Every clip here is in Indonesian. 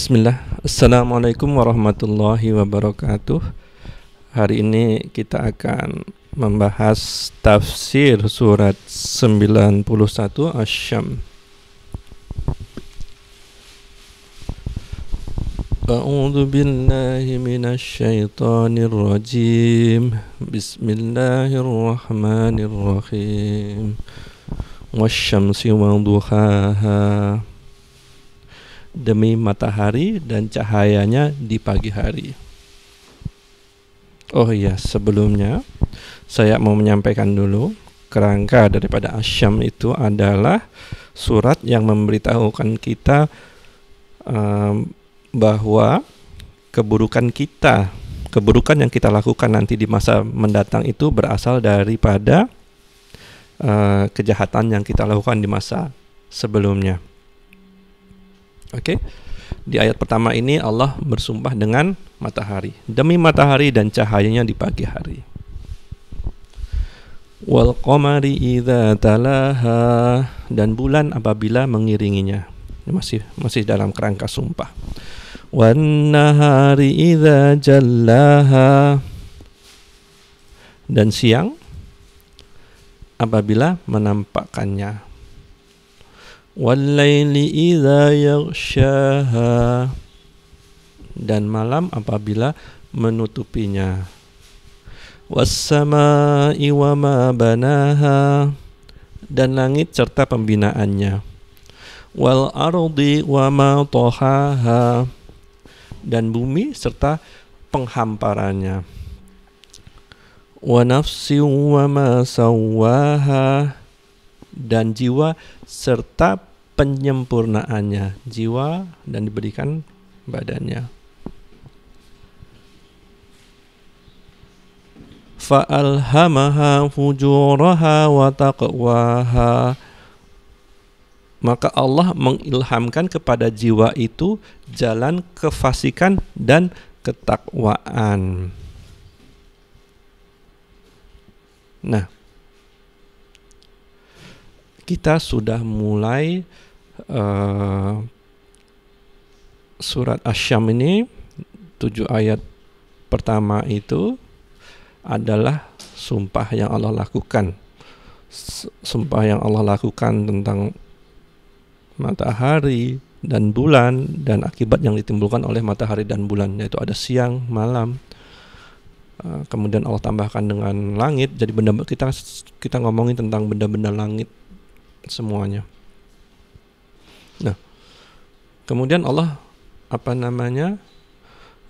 Bismillah. Assalamualaikum warahmatullahi wabarakatuh. Hari ini kita akan membahas tafsir surat 91 Asy-Syams. A'udzu billahi minasy syaithanir rajim. Bismillahirrahmanirrahim. Wasyamsi waduhaha. Demi matahari dan cahayanya di pagi hari. Oh iya, sebelumnya saya mau menyampaikan dulu kerangka daripada Asy-Syams itu adalah surat yang memberitahukan kita bahwa keburukan yang kita lakukan nanti di masa mendatang itu berasal daripada kejahatan yang kita lakukan di masa sebelumnya. Oke. Di ayat pertama ini Allah bersumpah dengan matahari. Demi matahari dan cahayanya di pagi hari. Wal qamari idza talaha, dan bulan apabila mengiringinya. Ini masih dalam kerangka sumpah. Wan nahari idza jallaha, dan siang apabila menampakkannya. Wal-laili idza yaghshaha, dan malam apabila menutupinya. Was-samaa'i wa ma banaha, dan langit serta pembinaannya. Wal ardi wa ma tahaha, dan bumi serta penghamparannya. Wa nafsin wa ma sawwaha, dan jiwa serta penyempurnaannya, jiwa dan diberikan badannya. Fa'alhamaha fujuraha wa taqwaha, maka Allah mengilhamkan kepada jiwa itu jalan kefasikan dan ketakwaan. Nah, kita sudah mulai surat Asy-Syams ini. 7 ayat pertama itu adalah sumpah yang Allah lakukan. Sumpah yang Allah lakukan tentang matahari dan bulan dan akibat yang ditimbulkan oleh matahari dan bulan, yaitu ada siang, malam. Kemudian Allah tambahkan dengan langit. Jadi kita ngomongin tentang benda-benda langit semuanya. Nah, kemudian Allah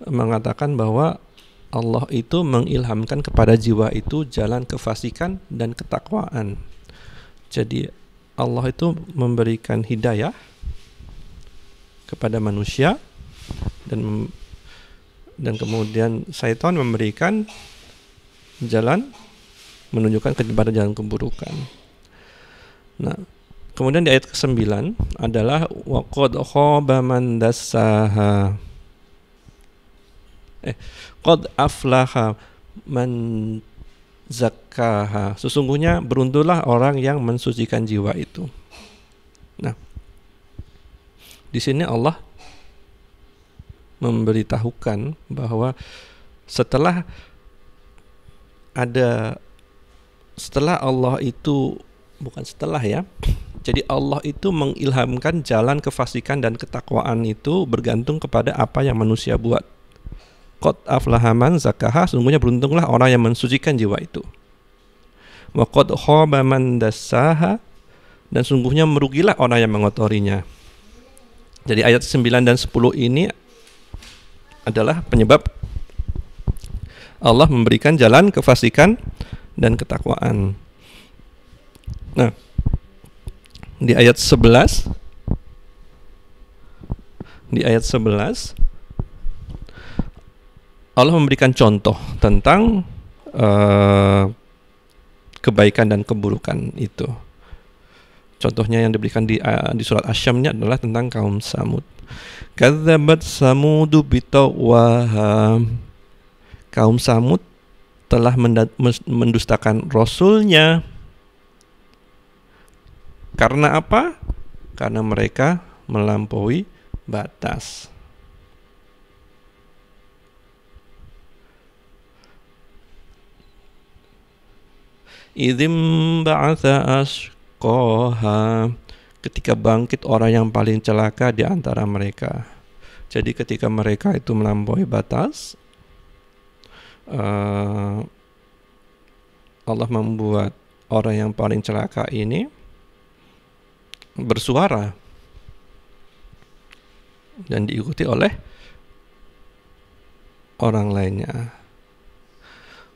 mengatakan bahwa Allah itu mengilhamkan kepada jiwa itu jalan kefasikan dan ketakwaan. Jadi Allah itu memberikan hidayah kepada manusia dan kemudian syaitan memberikan jalan menunjukkan kepada jalan keburukan. Nah, kemudian di ayat ke-9 adalah waqad khaba man dassaha. Qad aflaha man zakkaha. Sesungguhnya beruntunglah orang yang mensucikan jiwa itu. Nah, di sini Allah memberitahukan bahwa setelah Allah itu jadi Allah itu mengilhamkan jalan kefasikan dan ketakwaan itu bergantung kepada apa yang manusia buat. Qad aflaha man zakkaha, sesungguhnya beruntunglah orang yang mensucikan jiwa itu. Wa qad khaba man dassaha, dan sungguhnya merugilah orang yang mengotorinya. Jadi ayat 9 dan 10 ini adalah penyebab Allah memberikan jalan kefasikan dan ketakwaan. Nah, di ayat 11 Allah memberikan contoh tentang kebaikan dan keburukan itu. Contohnya yang diberikan di surat Asy-Syams adalah tentang kaum Samud. Kadzabat Samudu bitawwaha. Kaum Samud telah mendustakan rasulnya. Karena apa? Karena mereka melampaui batas. idzim ba'atha asqaha, ketika bangkit orang yang paling celaka di antara mereka. Jadi ketika mereka itu melampaui batas, Allah membuat orang yang paling celaka ini bersuara dan diikuti oleh orang lainnya.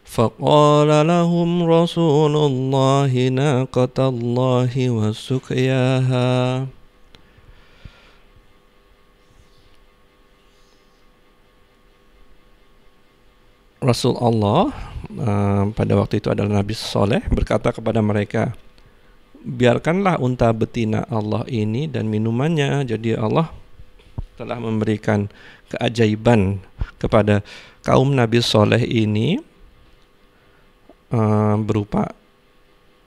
Faqala lahum Rasulullahi naqatallahi wa suqyaha. Rasul Allah pada waktu itu adalah Nabi Soleh, berkata kepada mereka, biarkanlah unta betina Allah ini dan minumannya. Jadi Allah telah memberikan keajaiban kepada kaum Nabi Soleh ini berupa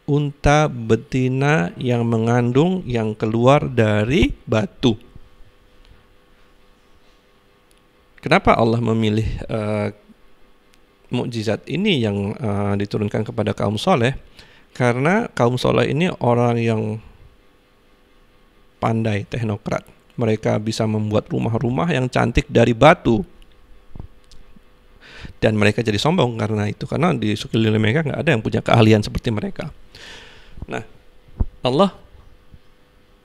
unta betina yang mengandung yang keluar dari batu. Kenapa Allah memilih mukjizat ini yang diturunkan kepada kaum soleh? Karena kaum soleh ini orang yang pandai, teknokrat. Mereka bisa membuat rumah-rumah yang cantik dari batu. Dan mereka jadi sombong karena itu. Karena di sekeliling mereka nggak ada yang punya keahlian seperti mereka. Nah, Allah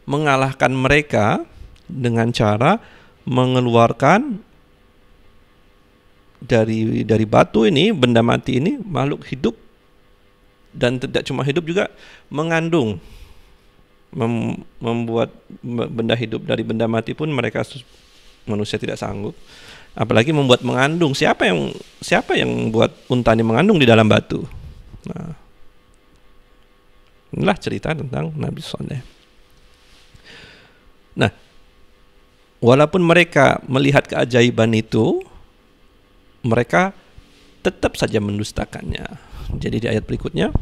mengalahkan mereka dengan cara mengeluarkan dari batu ini, benda mati ini, makhluk hidup, dan tidak cuma hidup juga mengandung, membuat benda hidup dari benda mati pun mereka manusia tidak sanggup, apalagi membuat mengandung. Siapa yang buat unta ini mengandung di dalam batu? Nah, inilah cerita tentang Nabi Soleh. Nah, walaupun mereka melihat keajaiban itu, mereka tetap saja mendustakannya. Jadi di ayat berikutnya,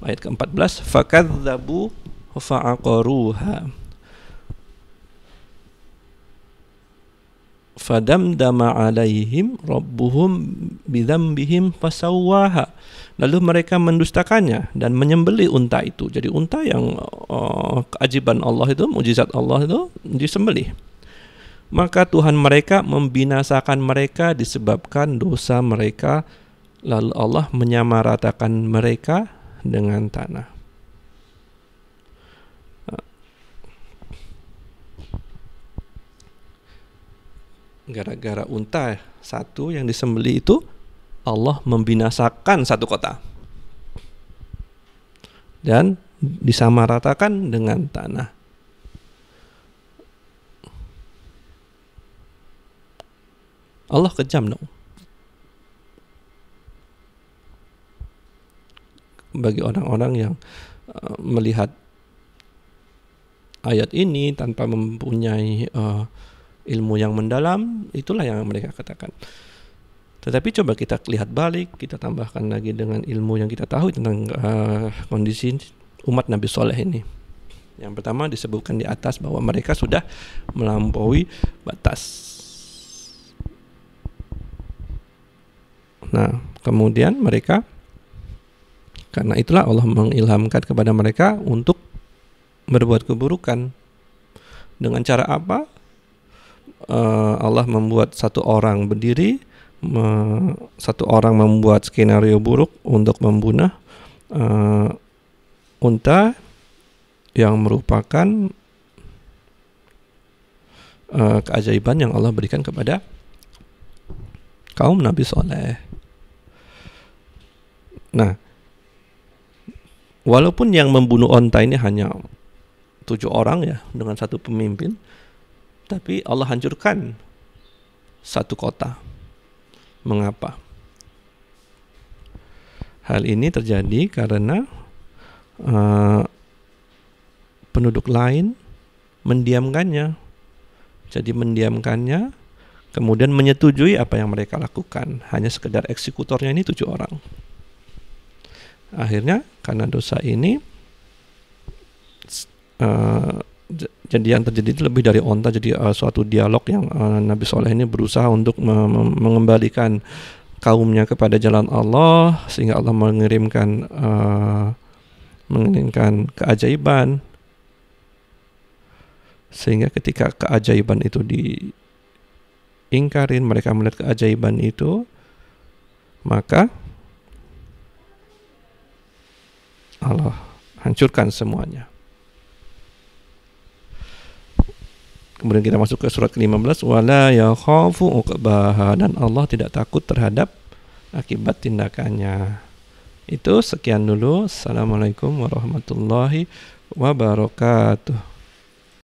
ayat ke-14, fakadzabu fa'aqaruha fadamdama alaihim rabbuhum bidzambihim fasawwaha. Lalu mereka mendustakannya dan menyembelih unta itu. Jadi unta yang keajaiban Allah itu, mukjizat Allah itu disembelih. Maka Tuhan mereka membinasakan mereka disebabkan dosa mereka, lalu Allah menyamaratakan mereka dengan tanah. Gara-gara unta satu yang disembelih itu, Allah membinasakan satu kota dan disamaratakan dengan tanah. Allah kejam dong. Bagi orang-orang yang melihat ayat ini tanpa mempunyai ilmu yang mendalam, itulah yang mereka katakan. Tetapi coba kita lihat balik, kita tambahkan lagi dengan ilmu yang kita tahu tentang kondisi umat Nabi Soleh ini. Yang pertama disebutkan di atas bahwa mereka sudah melampaui batas. Nah, kemudian mereka, karena itulah Allah mengilhamkan kepada mereka untuk berbuat keburukan. Dengan cara apa? Allah membuat satu orang berdiri, satu orang membuat skenario buruk untuk membunuh unta yang merupakan keajaiban yang Allah berikan kepada kaum Nabi Soleh. Nah, walaupun yang membunuh onta ini hanya 7 orang ya, dengan satu pemimpin, tapi Allah hancurkan satu kota. Mengapa? Hal ini terjadi karena penduduk lain mendiamkannya. Jadi mendiamkannya, kemudian menyetujui apa yang mereka lakukan. Hanya sekedar eksekutornya ini 7 orang. Akhirnya karena dosa ini, jadi yang terjadi itu lebih dari onta. Jadi suatu dialog yang Nabi Soleh ini berusaha untuk mengembalikan kaumnya kepada jalan Allah, sehingga Allah mengirimkan menginginkan keajaiban, sehingga ketika keajaiban itu diingkarin, mereka melihat keajaiban itu, maka Allah hancurkan semuanya. Kemudian kita masuk ke surat ke-15, wala yakhafu uqbaha, dan Allah tidak takut terhadap akibat tindakannya. Itu sekian dulu. Assalamualaikum warahmatullahi wabarakatuh.